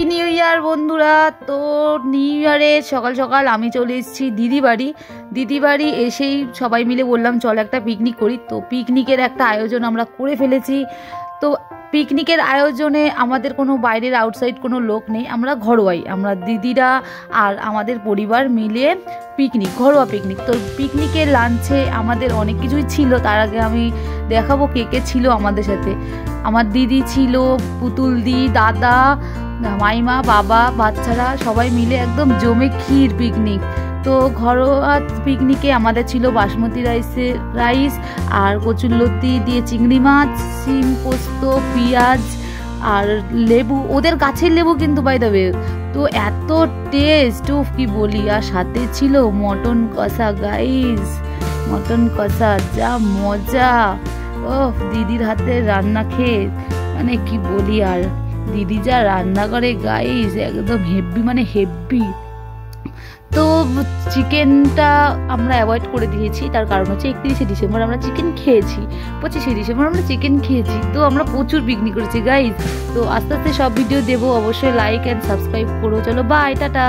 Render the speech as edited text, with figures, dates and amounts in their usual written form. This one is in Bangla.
নিউ ইয়ার বন্ধুরা। তো নিউ ইয়ারে সকাল সকাল আমি চলে এসেছি দিদি বাড়ি এসেই সবাই মিলে বললাম চল একটা পিকনিক করি। তো পিকনিকের একটা আয়োজন আমরা করে ফেলেছি। তো পিকনিকের আয়োজনে আমাদের কোনো বাইরের আউটসাইড কোনো লোক নেই, আমরা ঘরোয়াই, আমরা দিদিরা আর আমাদের পরিবার মিলে পিকনিক, ঘরোয়া পিকনিক। তো পিকনিকের লাঞ্চে আমাদের অনেক কিছুই ছিল। তার আগে আমি দেখাবো কে কে ছিল আমাদের সাথে। আমার দিদি ছিল, পুতুল দি, দাদা, মাইমা, বাবা, বাচ্চারা সবাই মিলে একদম জমে ক্ষীর পিকনিক। তো ঘরোয়া পিকনিকে আমাদের ছিল বাসমতি রাইস আর কচুরলতি দিয়ে চিংড়ি মাছ, শিম পোস্ত, পেঁয়াজ আর লেবু, ওদের গাছের লেবু কিন্তু বাই দ্য ওয়ে। তো এত টেস্ট কি বলি। আর সাথে ছিল মটন কষা গাইস, মটন কষা, যা মজা। ও দিদির হাতে রান্না খেয়ে মানে কি বলি। আর দিদি যা রান্না করে গাইস একদম হেভি, মানে হেভি। তো চিকেনটা আমরা অ্যাভয়েড করে দিয়েছি, তার কারণ হচ্ছে 31শে ডিসেম্বর আমরা চিকেন খেয়েছি, 25শে ডিসেম্বর আমরা চিকেন খেয়েছি। তো আমরা প্রচুর পিকনিক করেছি গাইস। তো আস্তে আস্তে সব ভিডিও দেবো, অবশ্যই লাইক অ্যান্ড সাবস্ক্রাইব করো। চলো বাই, টাটা।